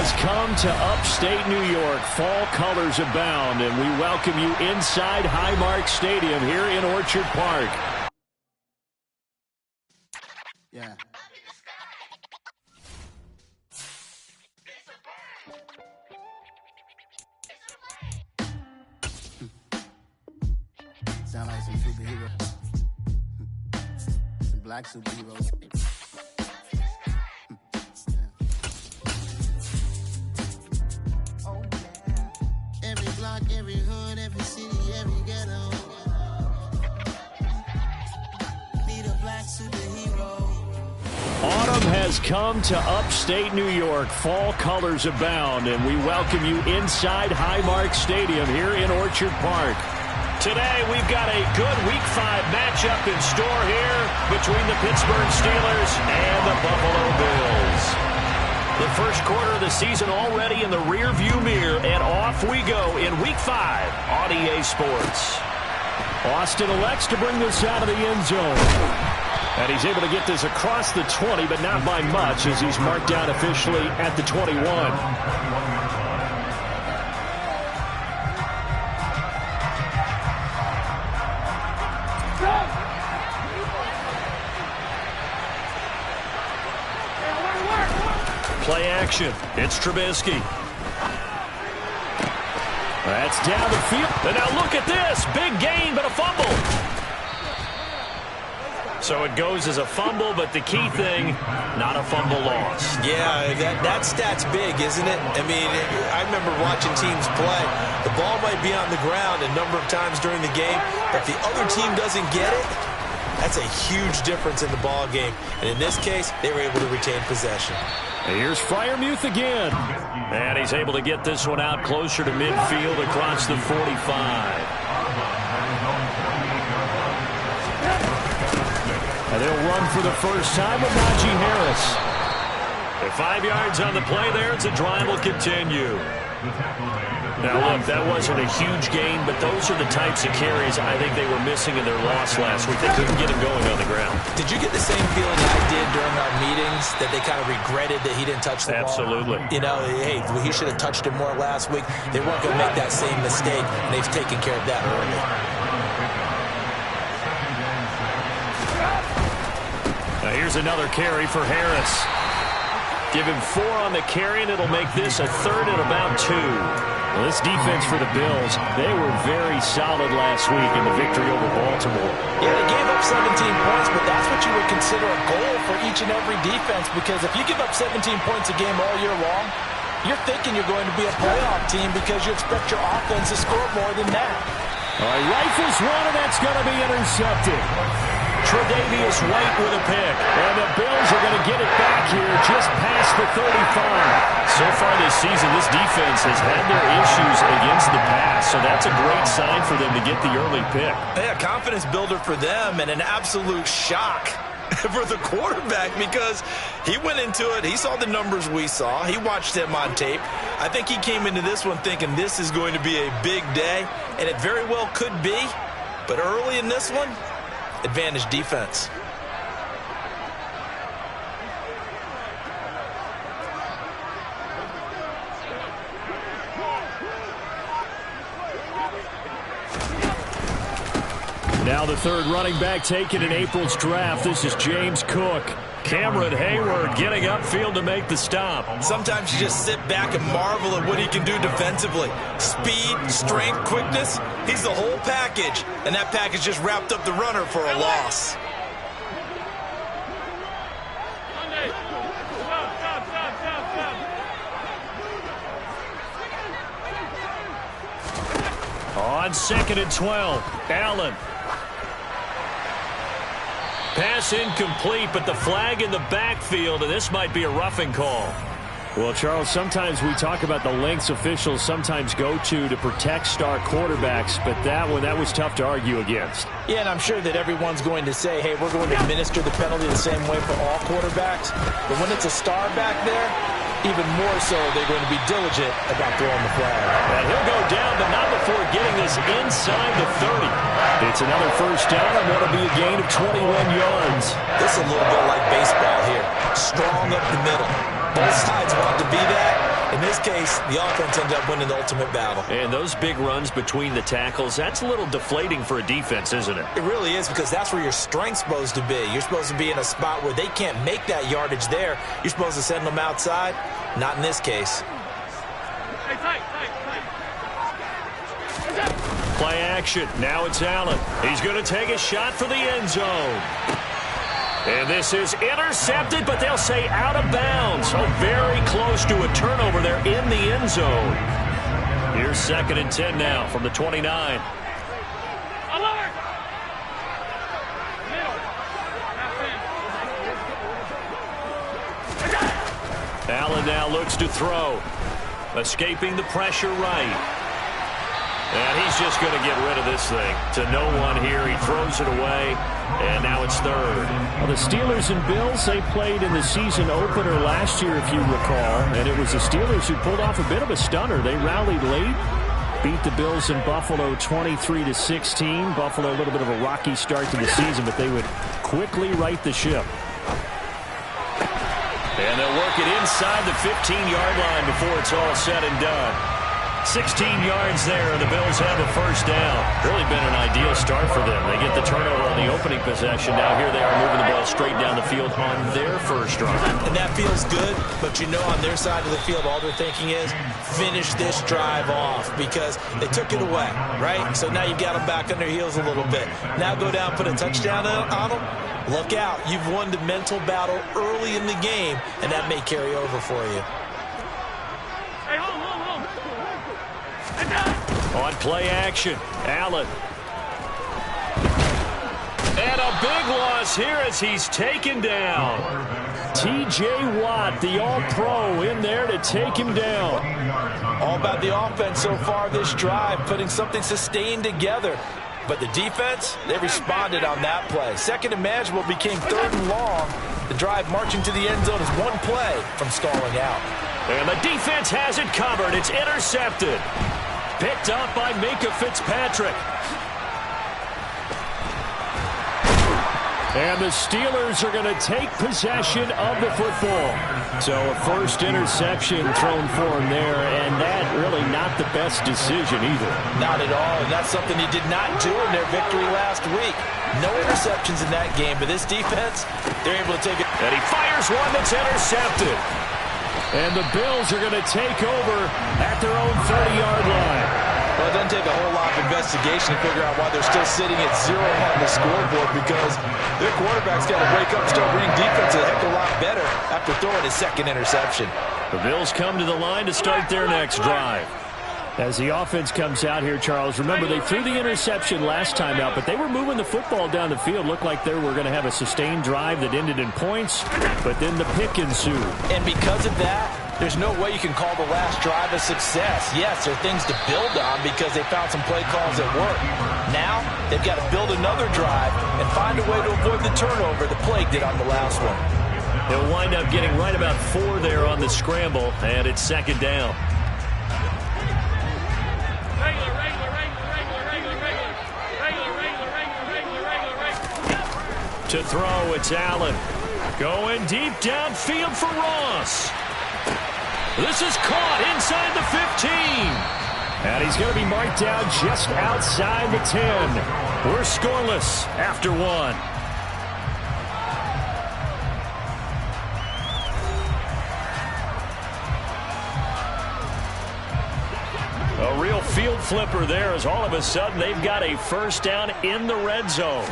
has come to upstate New York. Fall colors abound, and we welcome you inside Highmark Stadium here in Orchard Park. Yeah. Sound like some superheroes. Some black superheroes. Oh, yeah. Every block, every hood, every city, every ghetto. Need a black superhero. Autumn has come to upstate New York. Fall colors abound, and we welcome you inside Highmark Stadium here in Orchard Park. Today, we've got a good Week 5 matchup in store here between the Pittsburgh Steelers and the Buffalo Bills. The first quarter of the season already in the rearview mirror, and off we go in Week 5 on EA Sports. Austin elects to bring this out of the end zone. And he's able to get this across the 20, but not by much, as he's marked down officially at the 21. Play action. It's Trubisky. That's down the field. And now look at this. Big gain, but a fumble. So it goes as a fumble, but the key thing, not a fumble loss. Yeah, that stat's big, isn't it? I mean, I remember watching teams play. The ball might be on the ground a number of times during the game, but if the other team doesn't get it, that's a huge difference in the ball game. And in this case, they were able to retain possession. And here's Freiermuth again. And he's able to get this one out closer to midfield across the 45. And they'll run for the first time with Najee Harris. With 5 yards on the play there, the drive will continue. Now, look, that wasn't a huge gain, but those are the types of carries I think they were missing in their loss last week. They couldn't get him going on the ground. Did you get the same feeling I did during our meetings, that they kind of regretted that he didn't touch the ball? Absolutely. You know, hey, he should have touched it more last week. They weren't going to make that same mistake, and they've taken care of that early. Now here's another carry for Harris. Give him 4 on the carry, and it'll make this a 3rd and about 2. Well, this defense for the Bills, they were very solid last week in the victory over Baltimore. Yeah, they gave up 17 points, but that's what you would consider a goal for each and every defense, because if you give up 17 points a game all year long, you're thinking you're going to be a playoff team because you expect your offense to score more than that. All right, rifles one, and that's going to be intercepted. Tre'Davious White with a pick. And the Bills are going to get it back here just past the 35. So far this season, this defense has had their issues against the pass. So that's a great sign for them to get the early pick. Yeah, confidence builder for them, and an absolute shock for the quarterback, because he went into it, he saw the numbers we saw, he watched them on tape. I think he came into this one thinking this is going to be a big day, and it very well could be. But early in this one, advantage defense. Now the third running back taken in April's draft. This is James Cook. Cameron Hayward getting upfield to make the stop. Sometimes you just sit back and marvel at what he can do defensively. Speed, strength, quickness, he's the whole package. And that package just wrapped up the runner for a loss. On 2nd and 12, Allen. Pass incomplete, but the flag in the backfield, and this might be a roughing call. Well, Charles, sometimes we talk about the lengths officials sometimes go to protect star quarterbacks, but that was tough to argue against. Yeah, and I'm sure that everyone's going to say, hey, we're going to administer the penalty the same way for all quarterbacks. But when it's a star back there, even more so, they're going to be diligent about throwing the flag. And he'll go down, but not before getting this inside the 30. It's another first down, and that'll be a gain of 21 yards. This is a little bit like baseball here. Strong up the middle. Both sides want to be that. In this case, the offense ended up winning the ultimate battle. And those big runs between the tackles, that's a little deflating for a defense, isn't it? It really is, because that's where your strength's supposed to be. You're supposed to be in a spot where they can't make that yardage there. You're supposed to send them outside. Not in this case. Play action. Now it's Allen. He's going to take a shot for the end zone. And this is intercepted, but they'll say out of bounds. So very close to a turnover there in the end zone. Here's 2nd and 10 now from the 29. Allen now looks to throw. Escaping the pressure right. And he's just going to get rid of this thing to no one here. He throws it away, and now it's 3rd. Well, the Steelers and Bills, they played in the season opener last year, if you recall, and it was the Steelers who pulled off a bit of a stunner. They rallied late, beat the Bills in Buffalo 23-16. Buffalo a little bit of a rocky start to the season, but they would quickly right the ship. And they'll work it inside the 15-yard line before it's all said and done. 16 yards there, and the Bills have a first down. Really been an ideal start for them. They get the turnover on the opening possession. Now here they are moving the ball straight down the field on their first drive. And that feels good, but you know on their side of the field, all they're thinking is finish this drive off because they took it away, right? So now you've got them back on their heels a little bit. Now go down, put a touchdown on them. Look out. You've won the mental battle early in the game, and that may carry over for you. On play action, Allen. And a big loss here as he's taken down. T.J. Watt, the All-Pro, in there to take him down. All about the offense so far this drive, putting something sustained together. But the defense, they responded on that play. 2nd and manageable became 3rd and long. The drive marching to the end zone is one play from stalling out. And the defense has it covered. It's intercepted. Picked up by Minkah Fitzpatrick. And the Steelers are going to take possession of the football. So a first interception thrown for him there, and that really not the best decision either. Not at all, and that's something he did not do in their victory last week. No interceptions in that game, but this defense, they're able to take it. And he fires one that's intercepted. And the Bills are going to take over at their own 30-yard line. Well, it doesn't take a whole lot of investigation to figure out why they're still sitting at 0 on the scoreboard because their quarterback's got to wake up and start reading defense a heck of a lot better after throwing his 2nd interception. The Bills come to the line to start their next drive. As the offense comes out here, Charles, remember they threw the interception last time out, but they were moving the football down the field. Looked like they were going to have a sustained drive that ended in points, but then the pick ensued. And because of that, there's no way you can call the last drive a success. Yes, there are things to build on because they found some play calls that work. Now, they've got to build another drive and find a way to avoid the turnover the Plague did on the last one. They'll wind up getting right about 4 there on the scramble, and it's 2nd down. To throw, it's Allen. Going deep downfield for Ross. This is caught inside the 15. And he's going to be marked down just outside the 10. We're scoreless after 1. A real field flipper there as all of a sudden they've got a first down in the red zone.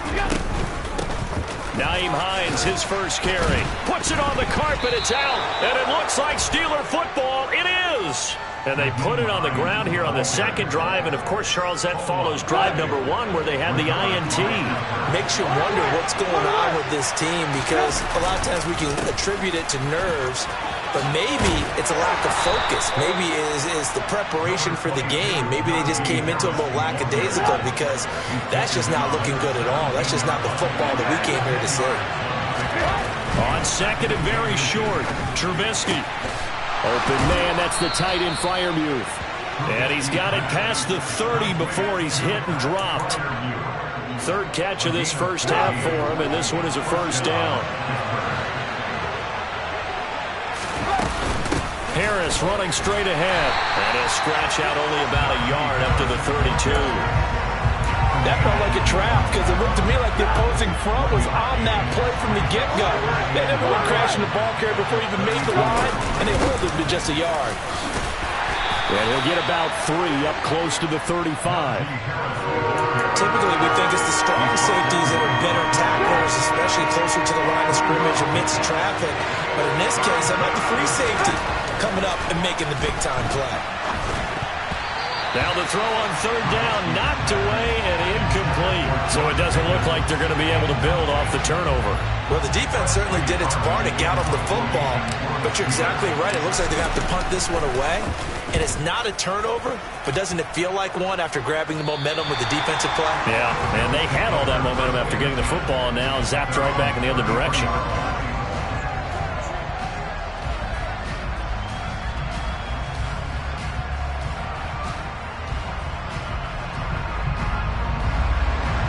Nyheim Hines, his first carry. Puts it on the carpet, it's out. And it looks like Steeler football. It is. And they put it on the ground here on the 2nd drive. And, of course, Charles, that follows drive number 1 where they had the INT. Makes you wonder what's going on with this team because a lot of times we can attribute it to nerves, but maybe it's a lack of focus. Maybe it is the preparation for the game. Maybe they just came into a little lackadaisical because that's just not looking good at all. That's just not the football that we came here to see. On 2nd and very short, Trubisky. Open man, that's the tight end Freiermuth. And he's got it past the 30 before he's hit and dropped. 3rd catch of this first half for him, and this one is a first down. Harris running straight ahead. And he'll scratch out only about a yard up to the 32. That felt like a trap because it looked to me like the opposing front was on that play from the get-go. They never went crashing the ball carrier before he even made the line, and they held him to just a yard. And he'll get about 3 up close to the 35. Typically, we think it's the strong safeties that are better tacklers, especially closer to the line of scrimmage amidst traffic. But in this case, how about the free safety coming up and making the big-time play? Now the throw on third down, knocked away and incomplete. So it doesn't look like they're going to be able to build off the turnover. Well, the defense certainly did its part to get them the football. But you're exactly right. It looks like they're going to have to punt this one away. And it's not a turnover, but doesn't it feel like one after grabbing the momentum with the defensive play? Yeah, and they had all that momentum after getting the football, and now zapped right back in the other direction.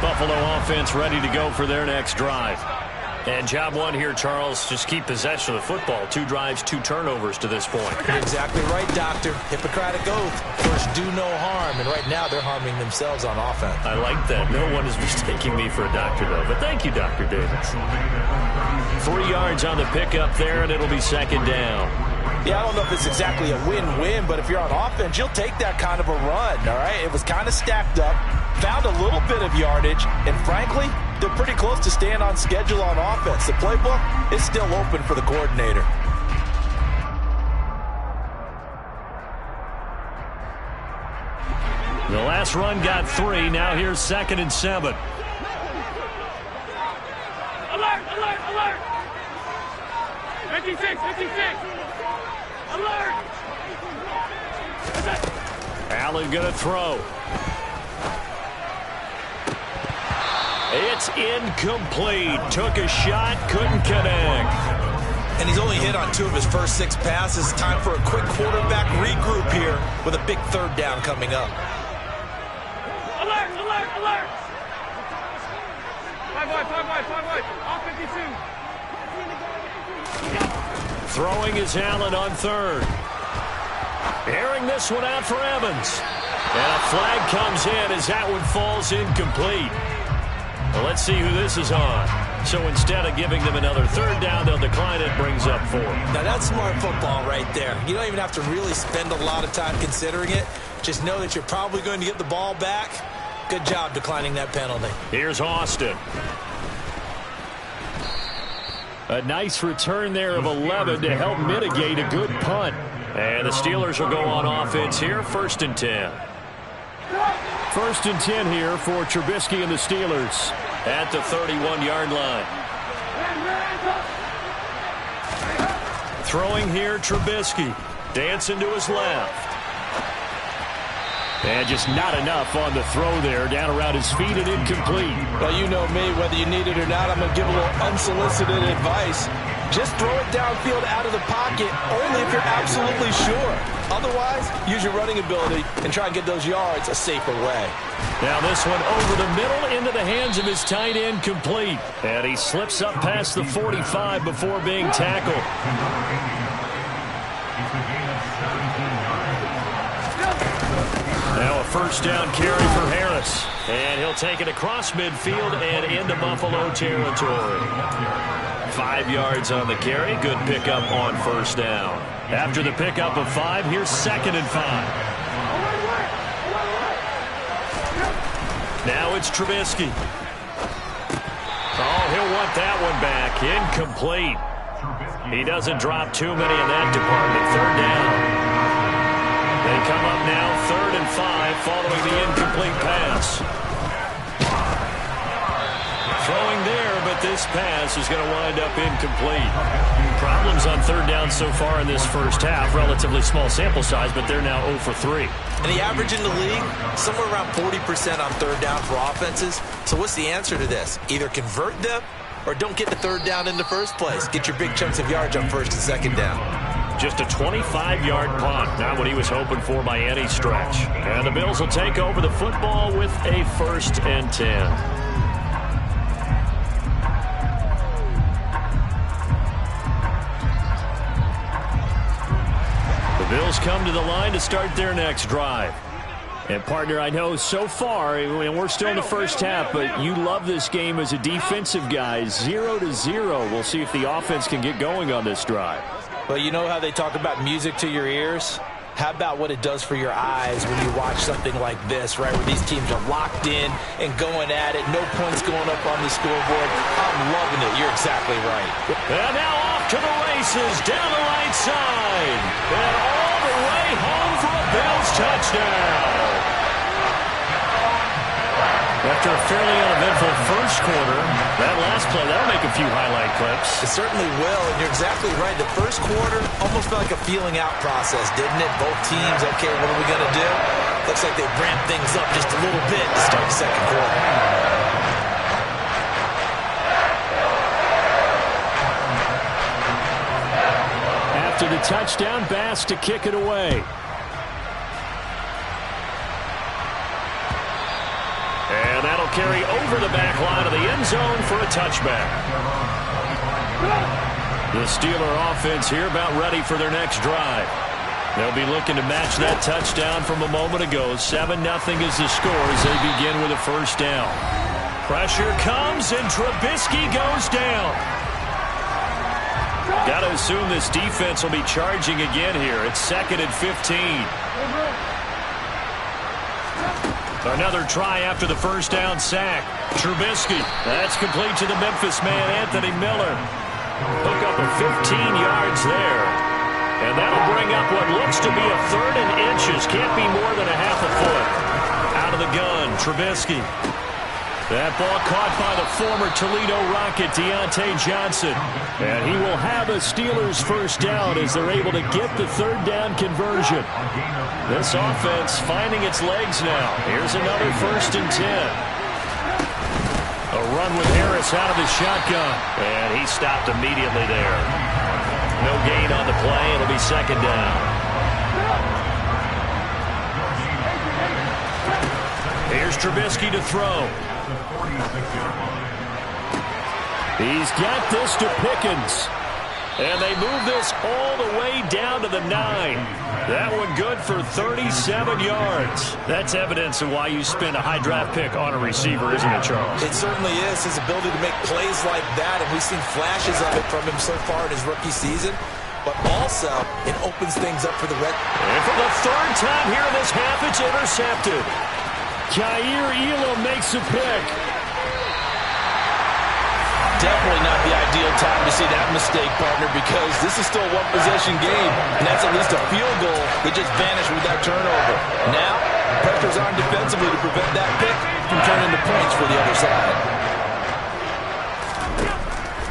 Buffalo offense ready to go for their next drive. And job one here, Charles, just keep possession of the football. 2 drives, 2 turnovers to this point. You're exactly right, Doctor. Hippocratic oath. First, do no harm. And right now, they're harming themselves on offense. I like that. No one is mistaking me for a doctor, though. But thank you, Dr. Davis. 3 yards on the pickup there, and it'll be second down. Yeah, I don't know if it's exactly a win-win, but if you're on offense, you'll take that kind of a run, all right? It was kind of stacked up, found a little bit of yardage, and frankly, they're pretty close to staying on schedule on offense. The playbook is still open for the coordinator. The last run got 3. Now here's 2nd and 7. Alert! Alert! Alert! 56! 56! Alert! Allen going to throw. It's incomplete. Took a shot, couldn't connect. And he's only hit on 2 of his first 6 passes. Time for a quick quarterback regroup here with a big third down coming up. Alert! Alert! Alert! 5 wide, 5 wide, 5 wide. All 52. Throwing is Allen on 3rd. Airing this one out for Evans. And a flag comes in as that one falls incomplete. Well, let's see who this is on. So instead of giving them another third down, they'll decline it, brings up 4. Now, that's smart football right there. You don't even have to really spend a lot of time considering it. Just know that you're probably going to get the ball back. Good job declining that penalty. Here's Austin. A nice return there of 11 to help mitigate a good punt. And the Steelers will go on offense here, 1st and 10. 1st and 10 here for Trubisky and the Steelers at the 31-yard line. Throwing here, Trubisky. Dancing to his left. And just not enough on the throw there. Down around his feet and incomplete. Well, you know me, whether you need it or not, I'm going to give a little unsolicited advice. Just throw it downfield out of the pocket only if you're absolutely sure. Otherwise, use your running ability and try and get those yards a safer way. Now this one over the middle into the hands of his tight end, complete. And he slips up past the 45 before being tackled. Now a first down carry for Harris. And he'll take it across midfield and into Buffalo territory. 5 yards on the carry. Good pickup on first down. After the pickup of 5, here's 2nd and 5. Now it's Trubisky. Oh, he'll want that one back. Incomplete. He doesn't drop too many in that department. 3rd down. They come up now 3rd and 5 following the incomplete pass. Throwing there, but this pass is going to wind up incomplete. Problems on 3rd down so far in this first half. Relatively small sample size, but they're now 0 for 3. And the average in the league, somewhere around 40% on 3rd down for offenses. So what's the answer to this? Either convert them or don't get the 3rd down in the first place. Get your big chunks of yards on 1st and 2nd down. Just a 25-yard punt. Not what he was hoping for by any stretch. And the Bills will take over the football with a 1st and 10. Bills come to the line to start their next drive. And, partner, I know so far, and we're still in the first half, but you love this game as a defensive guy. 0-0. We'll see if the offense can get going on this drive. Well, you know how they talk about music to your ears? How about what it does for your eyes when you watch something like this, right, where these teams are locked in and going at it, no points going up on the scoreboard. I'm loving it. You're exactly right. And now off to the races, down the right side, and all the way home for a Bills touchdown. After a fairly uneventful first quarter, that last play, that'll make a few highlight clips. It certainly will, and you're exactly right. The first quarter almost felt like a feeling out process, didn't it? Both teams, okay, what are we going to do? Looks like they ramped things up just a little bit to start the second quarter. After the touchdown, Bass to kick it away. And that'll carry over the back line of the end zone for a touchback. The Steeler offense here about ready for their next drive. They'll be looking to match that touchdown from a moment ago. 7-0 is the score as they begin with a first down. Pressure comes and Trubisky goes down. Got to assume this defense will be charging again here. It's 2nd and 15. Another try after the first down sack. Trubisky. That's complete to the Memphis man, Anthony Miller. Hook up of 15 yards there. And that'll bring up what looks to be a 3rd and inches. Can't be more than a half a foot. Out of the gun, Trubisky. That ball caught by the former Toledo Rocket, Deontay Johnson. And he will have a Steelers first down as they're able to get the 3rd down conversion. This offense finding its legs now. Here's another 1st and 10. A run with Harris out of his shotgun. And he stopped immediately there. No gain on the play. It'll be 2nd down. Here's Trubisky to throw. He's got this to Pickens. And they move this all the way down to the 9. That one good for 37 yards. That's evidence of why you spend a high draft pick on a receiver, isn't it, Charles? It certainly is. His ability to make plays like that, and we've seen flashes of it from him so far in his rookie season. But also, it opens things up for the Red. And for the 3rd time here in this half, it's intercepted. Kaiir Elam makes a pick. Definitely not the ideal time to see that mistake, partner, because this is still a one-possession game, and that's at least a field goal that just vanished with that turnover. Now, pressure's on defensively to prevent that pick from turning into points for the other side.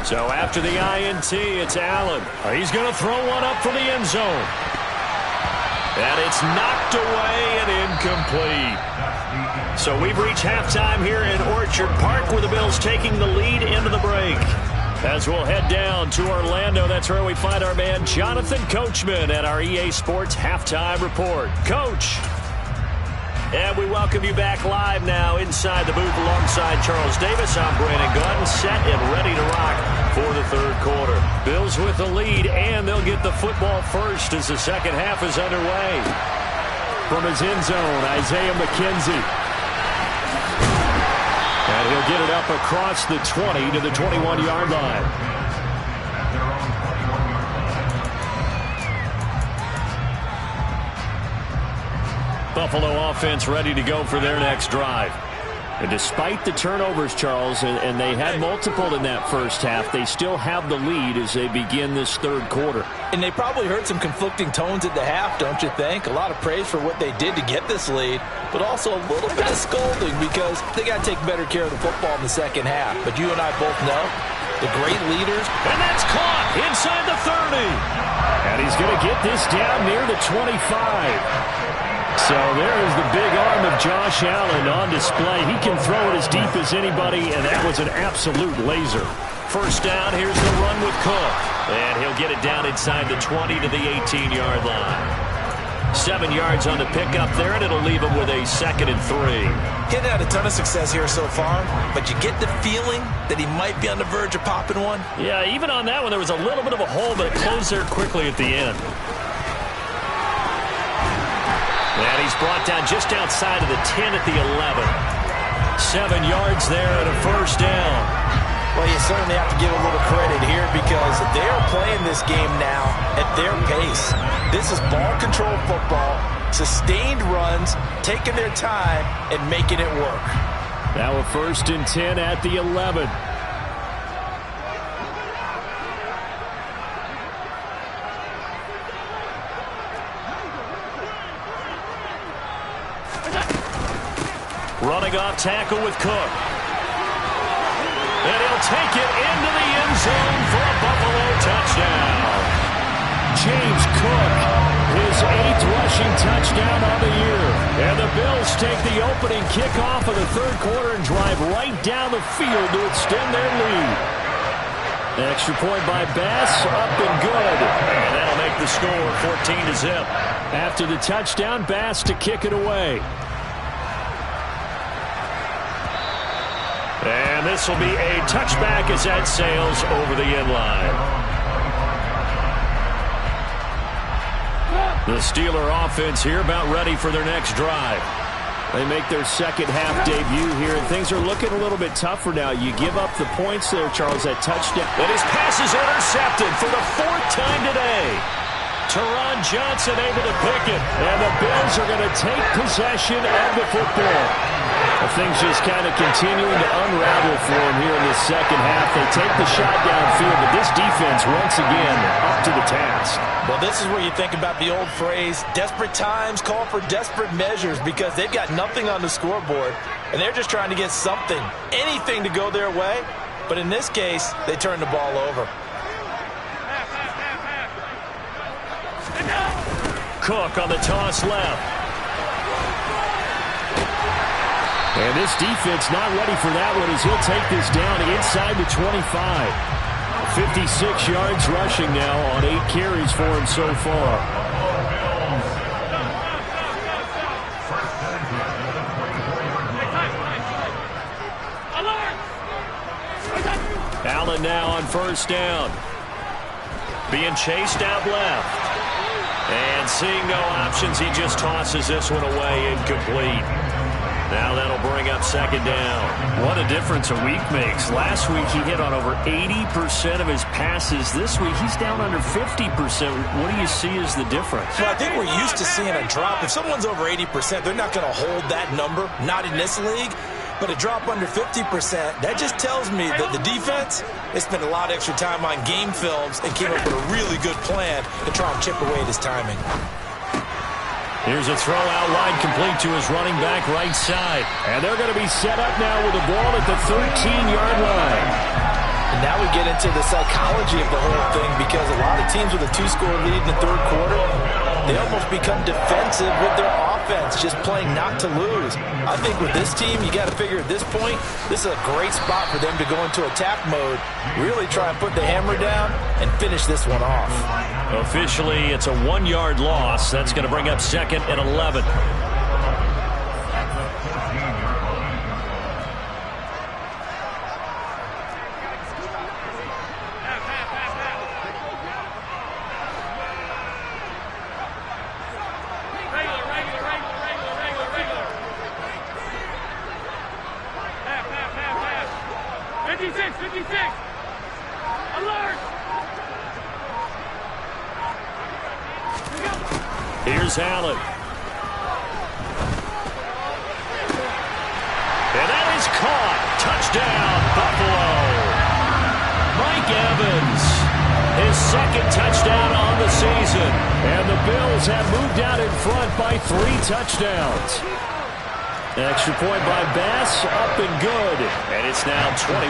So after the INT, it's Allen. He's going to throw one up for the end zone. And it's knocked away and incomplete. So we've reached halftime here in Orchard Park with the Bills taking the lead into the break. As we'll head down to Orlando, that's where we find our man Jonathan Coachman at our EA Sports Halftime Report. Coach. And we welcome you back live now inside the booth alongside Charles Davis. I'm Brandon Gunn, set and ready to rock for the 3rd quarter. Bills with the lead, and they'll get the football first as the second half is underway. From his end zone, Isaiah McKenzie. And he'll get it up across the 20 to the 21-yard line. Buffalo offense ready to go for their next drive. And despite the turnovers, Charles, and they had multiple in that first half, they still have the lead as they begin this 3rd quarter. And they probably heard some conflicting tones at the half, don't you think? A lot of praise for what they did to get this lead, but also a little bit of scolding because they got to take better care of the football in the second half. But you and I both know the great leaders. And that's caught inside the 30. And he's going to get this down near the 25. So there is the big arm of Josh Allen on display. He can throw it as deep as anybody, and that was an absolute laser. First down, here's the run with Cook. And he'll get it down inside the 20 to the 18-yard line. 7 yards on the pickup there, and it'll leave him with a 2nd and 3. He's had a ton of success here so far, but you get the feeling that he might be on the verge of popping one. Yeah, even on that one, there was a little bit of a hole, but it closed there quickly at the end. And he's brought down just outside of the 10 at the 11. 7 yards there and a first down. Well, you certainly have to give a little credit here because they are playing this game now at their pace. This is ball control football, sustained runs, taking their time, and making it work. Now a 1st and 10 at the 11. Running off tackle with Cook. And he'll take it into the end zone for a Buffalo touchdown. James Cook, his 8th rushing touchdown of the year. And the Bills take the opening kickoff of the 3rd quarter and drive right down the field to extend their lead. Extra point by Bass, up and good. And that'll make the score 14-0. After the touchdown, Bass to kick it away. And this will be a touchback as that sails over the end line. The Steeler offense here about ready for their next drive. They make their second half debut here, and things are looking a little bit tougher now. You give up the points there, Charles, that touchdown. And his pass is intercepted for the 4th time today. Teron Johnson able to pick it, and the Bills are going to take possession of the football. Well, things just kind of continuing to unravel for them here in this second half. They take the shot downfield, but this defense once again up to the task. Well, this is where you think about the old phrase, desperate times call for desperate measures, because they've got nothing on the scoreboard, and they're just trying to get something, anything to go their way. But in this case, they turn the ball over. Cook on the toss left. And this defense not ready for that one as he'll take this down inside the 25. 56 yards rushing now on 8 carries for him so far. Allen now on 1st down. Being chased out left. And seeing no options, he just tosses this one away incomplete. Now that'll bring up 2nd down. What a difference a week makes. Last week he hit on over 80% of his passes. This week he's down under 50%. What do you see as the difference? Well, I think we're used to seeing a drop. If someone's over 80%, they're not going to hold that number, not in this league. But a drop under 50%, that just tells me that the defense, they spent a lot of extra time on game films and came up with a really good plan to try and chip away at his timing. Here's a throw out wide, complete to his running back right side. And they're going to be set up now with the ball at the 13-yard line. And now we get into the psychology of the whole thing, because a lot of teams with a 2-score lead in the 3rd quarter, they almost become defensive with their offense, just playing not to lose. I think with this team, you got to figure at this point, this is a great spot for them to go into attack mode, really try and put the hammer down and finish this one off. Officially, it's a 1-yard loss. That's going to bring up 2nd and 11. Here's Allen. And that is caught. Touchdown, Buffalo. Mike Evans, his 2nd touchdown on the season. And the Bills have moved out in front by 3 touchdowns. Extra point by Bass, up and good. And it's now 21-0.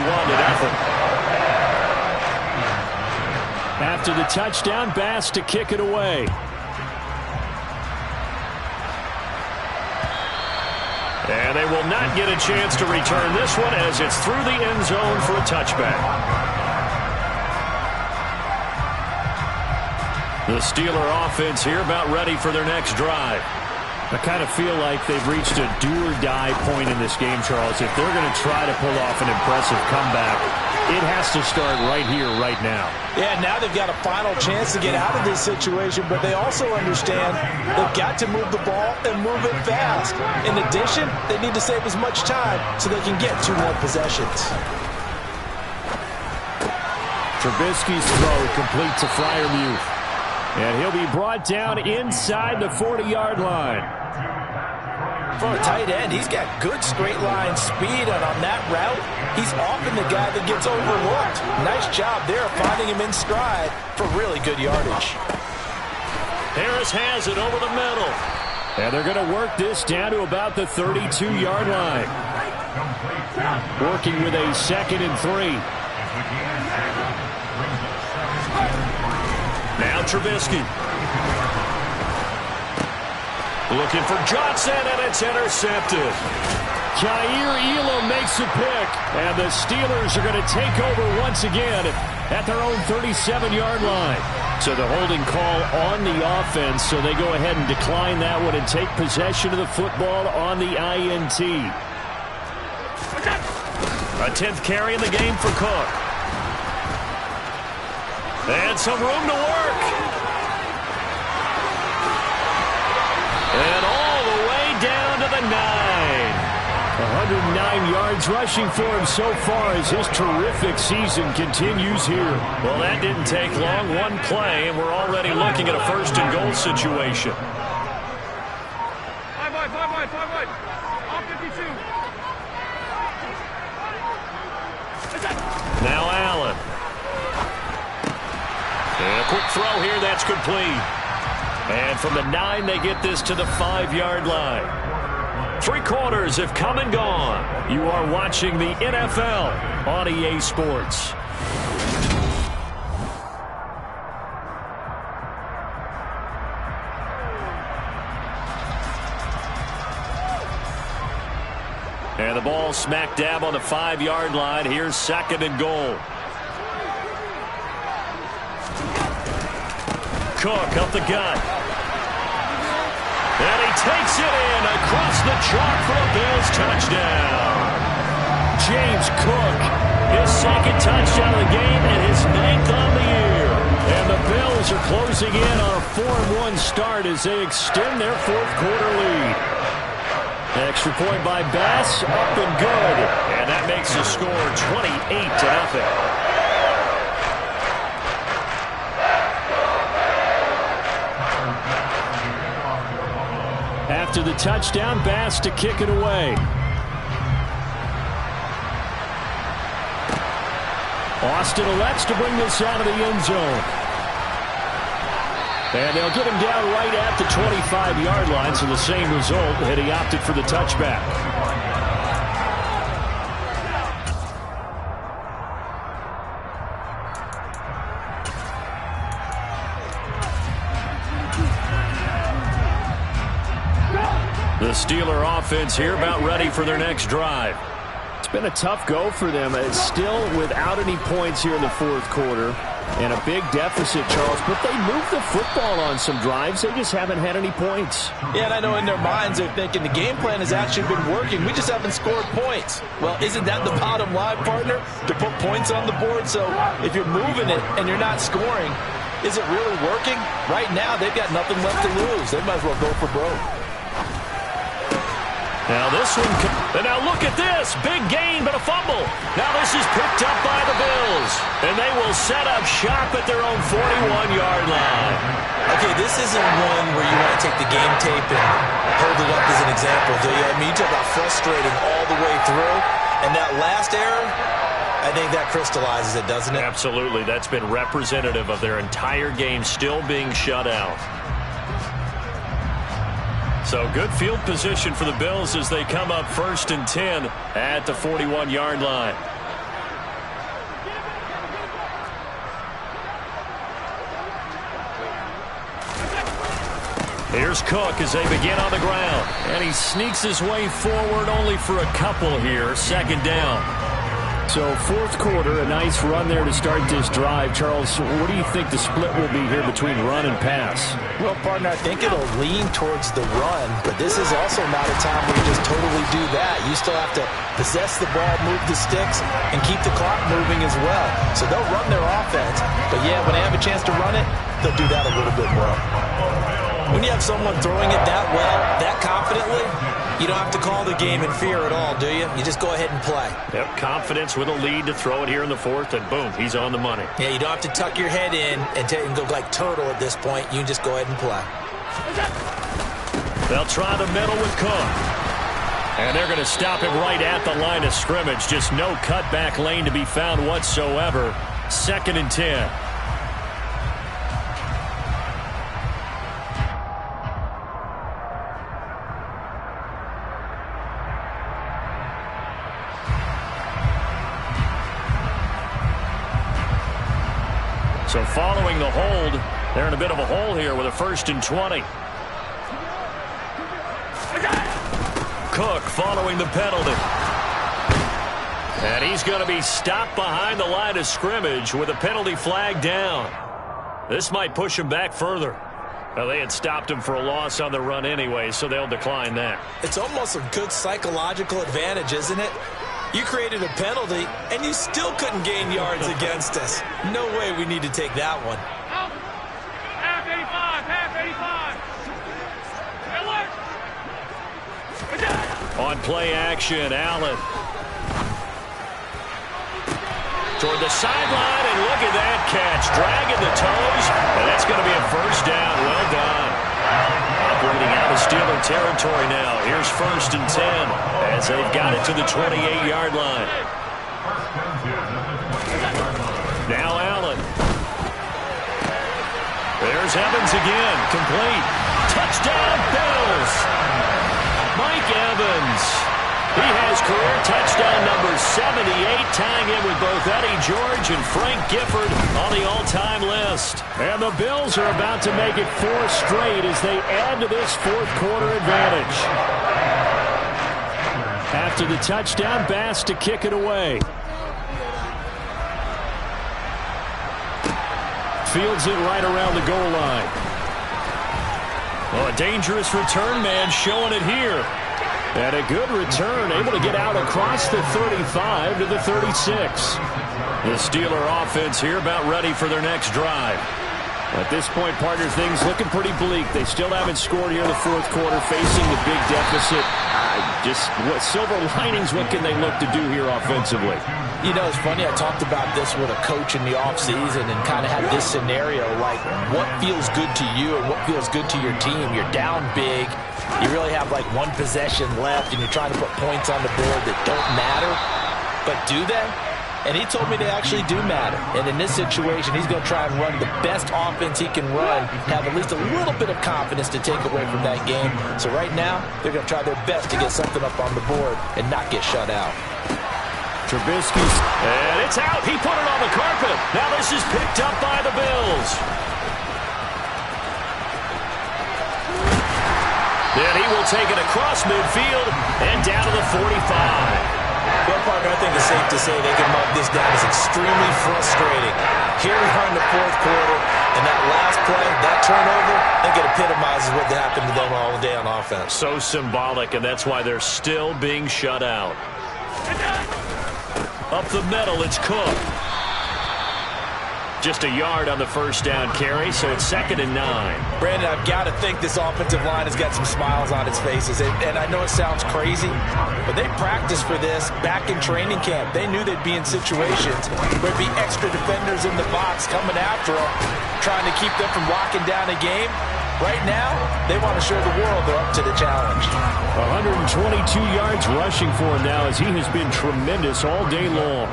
After the touchdown, Bass to kick it away. And they will not get a chance to return this one as it's through the end zone for a touchback. The Steeler offense here about ready for their next drive. I kind of feel like they've reached a do-or-die point in this game, Charles. If they're going to try to pull off an impressive comeback, it has to start right here, right now. Yeah, now they've got a final chance to get out of this situation, but they also understand they've got to move the ball and move it fast. In addition, they need to save as much time so they can get 2 more possessions. Trubisky's throw complete to Freiermuth. And he'll be brought down inside the 40-yard line. For a tight end, he's got good straight line speed, and on that route, he's often the guy that gets overlooked. Nice job there finding him in stride for really good yardage. Harris has it over the middle. And they're going to work this down to about the 32-yard line. Working with a 2nd and 3. Now Trubisky. Looking for Johnson, and it's intercepted. Jair Elam makes a pick, and the Steelers are going to take over once again at their own 37-yard line. So the holding call on the offense, so they go ahead and decline that one and take possession of the football on the INT. A 10th carry in the game for Cook. And some room to work. And all the way down to the 9. 109 yards rushing for him so far as his terrific season continues here. Well, that didn't take long. 1 play, and we're already looking at a 1st and goal situation. 5 wide. All 52. Now Allen. And a quick throw here, that's complete. And from the 9, they get this to the 5-yard line. 3 quarters have come and gone. You are watching the NFL on EA Sports. And the ball smack dab on the 5-yard line. Here's 2nd and goal. Cook up the gut. And he takes it in across the chalk for a Bills touchdown. James Cook, his 2nd touchdown of the game and his 9th on the year. And the Bills are closing in on a 4-1 start as they extend their 4th quarter lead. Extra point by Bass, up and good. And that makes the score 28-0. After the touchdown, Bass to kick it away. Austin elects to bring this out of the end zone. And they'll get him down right at the 25-yard line, so the same result, and he opted for the touchback. The Steeler offense here about ready for their next drive. It's been a tough go for them. It's still without any points here in the 4th quarter. And a big deficit, Charles. But they moved the football on some drives. They just haven't had any points. Yeah, and I know in their minds they're thinking the game plan has actually been working. We just haven't scored points. Well, isn't that the bottom line, partner? To put points on the board. So if you're moving it and you're not scoring, is it really working? Right now, they've got nothing left to lose. They might as well go for broke. Now this one, and now look at this. Big gain, but a fumble. Now this is picked up by the Bills. And they will set up shop at their own 41-yard line. Okay, this isn't one where you want to take the game tape and hold it up as an example, do you? I mean, you talk about frustrating all the way through. And that last error, I think that crystallizes it, doesn't it? Absolutely. That's been representative of their entire game still being shut out. So good field position for the Bills as they come up 1st and 10 at the 41-yard line. Here's Cook as they begin on the ground. And he sneaks his way forward only for a couple here. 2nd down. So fourth quarter, a nice run there to start this drive. Charles, what do you think the split will be here between run and pass? Well, partner, I think it'll lean towards the run, but this is also not a time where you just totally do that. You still have to possess the ball, move the sticks, and keep the clock moving as well. So they'll run their offense, but yeah, when they have a chance to run it, they'll do that a little bit more. When you have someone throwing it that well, that confidently, you don't have to call the game in fear at all, do you? You just go ahead and play. Yep, confidence with a lead to throw it here in the fourth, and boom, he's on the money. Yeah, you don't have to tuck your head in and go like turtle at this point. You can just go ahead and play. They'll try the middle with Cook. And they're going to stop him right at the line of scrimmage. Just no cutback lane to be found whatsoever. 2nd and 10. So following the hold, they're in a bit of a hole here with a 1st and 20. Cook following the penalty. And he's going to be stopped behind the line of scrimmage with a penalty flag down. This might push him back further. Well, they had stopped him for a loss on the run anyway, so they'll decline that. It's almost a good psychological advantage, isn't it? You created a penalty, and you still couldn't gain yards against us. No way we need to take that one. Half 85, half 85. On play action, Allen. Toward the sideline, and look at that catch. Dragging the toes, and that's going to be a 1st down. Well done. Operating out of Steeler territory now. Here's 1st and 10 as they've got it to the 28-yard line. Now Allen. There's Evans again. Complete. Touchdown, Bills. Mike Evans. He has career touchdown number 78, tying in with both Eddie George and Frank Gifford on the all-time list. And the Bills are about to make it 4 straight as they add to this fourth quarter advantage. After the touchdown, Bass to kick it away. Fields it right around the goal line. Oh, a dangerous return man showing it here. And a good return, able to get out across the 35 to the 36. The Steeler offense here about ready for their next drive. At this point, partner, things looking pretty bleak. They still haven't scored here in the fourth quarter, facing the big deficit. What silver linings, what can they look to do here offensively? You know, it's funny, I talked about this with a coach in the offseason and kind of had this scenario, like what feels good to you and what feels good to your team. You're down big. You really have like one possession left, and you're trying to put points on the board that don't matter. But do they? And he told me they actually do matter. And in this situation, he's going to try and run the best offense he can run, have at least a little bit of confidence to take away from that game. So right now, they're going to try their best to get something up on the board and not get shut out. Trubisky's, and it's out. He put it on the carpet. Now this is picked up by the Bills. Then he will take it across midfield and down to the 45. Well, partner, I think it's safe to say they can mark this down as extremely frustrating. Here we are in the fourth quarter, and that last play, that turnover, I think it epitomizes what happened to them all day on offense. So symbolic, and that's why they're still being shut out. Up the middle, it's Cook. Just a yard on the 1st down carry, so it's 2nd and 9. Brandon, I've got to think this offensive line has got some smiles on its faces. And I know it sounds crazy, but they practiced for this back in training camp. They knew they'd be in situations where there'd be extra defenders in the box coming after them, trying to keep them from locking down a game. Right now, they want to show the world they're up to the challenge. 122 yards rushing for him now as he has been tremendous all day long.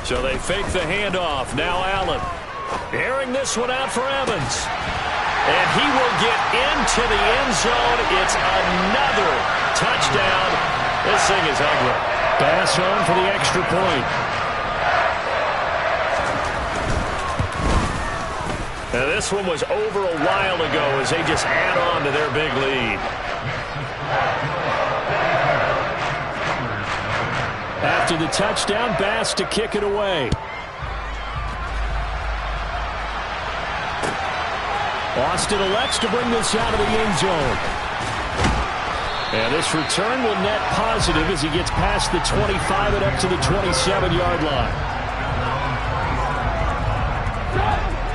So they fake the handoff. Now Allen. Airing this one out for Evans. And he will get into the end zone. It's another touchdown. This thing is ugly. Pass on for the extra point. Now, this one was over a while ago as they just add on to their big lead. After the touchdown, Bass to kick it away. Austin elects to bring this out of the end zone. And this return will net positive as he gets past the 25 and up to the 27-yard line.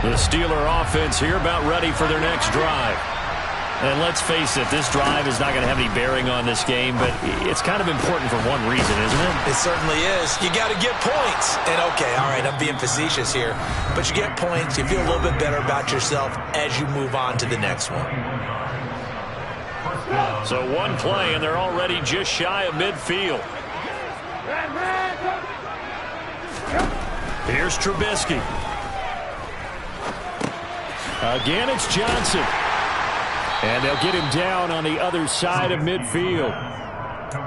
The Steeler offense here about ready for their next drive. And let's face it, this drive is not going to have any bearing on this game, but it's kind of important for one reason, isn't it? It certainly is. You got to get points. And okay, all right, I'm being facetious here, but you get points, you feel a little bit better about yourself as you move on to the next one. So one play, and they're already just shy of midfield. Here's Trubisky. Again, it's Johnson. And they'll get him down on the other side of midfield.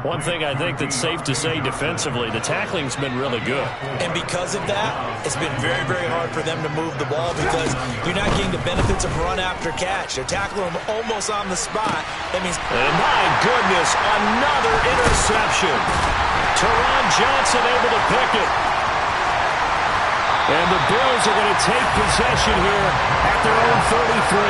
One thing I think that's safe to say defensively, the tackling's been really good. And because of that, it's been very, very hard for them to move the ball because you're not getting the benefits of run after catch. They're tackling them almost on the spot. That means, and my goodness, another interception. Teron Johnson able to pick it. And the Bills are going to take possession here at their own 33.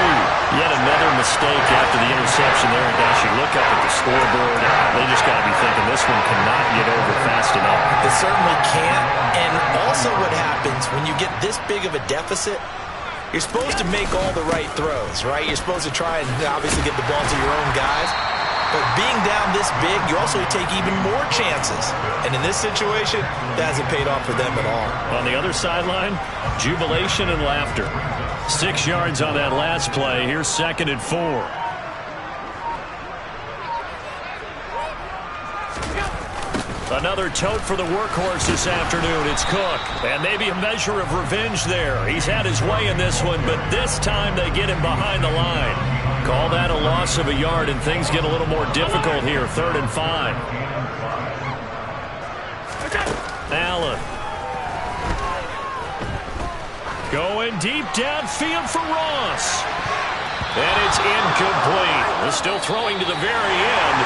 Yet another mistake after the interception there. And guys, you look up at the scoreboard, they just got to be thinking this one cannot get over fast enough. It certainly can't. And also what happens when you get this big of a deficit, you're supposed to make all the right throws, right? You're supposed to try and obviously get the ball to your own guys. But being down this big, you also take even more chances. And in this situation, that hasn't paid off for them at all. On the other sideline, jubilation and laughter. 6 yards on that last play. Here's 2nd and 4. Another tote for the workhorse this afternoon. It's Cook. And maybe a measure of revenge there. He's had his way in this one, but this time they get him behind the line. Call that a loss of a yard, and things get a little more difficult here. 3rd and 5. Allen. Going deep downfield for Ross. And it's incomplete. They're still throwing to the very end,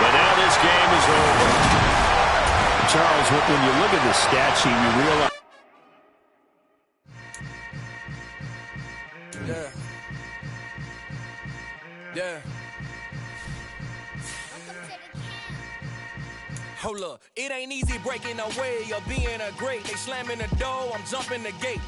but now this game is over. Charles, when you look at the stat sheet, you realize... Yeah. Hold up, it ain't easy breaking away or being a great. They slamming the door, I'm jumping the gate.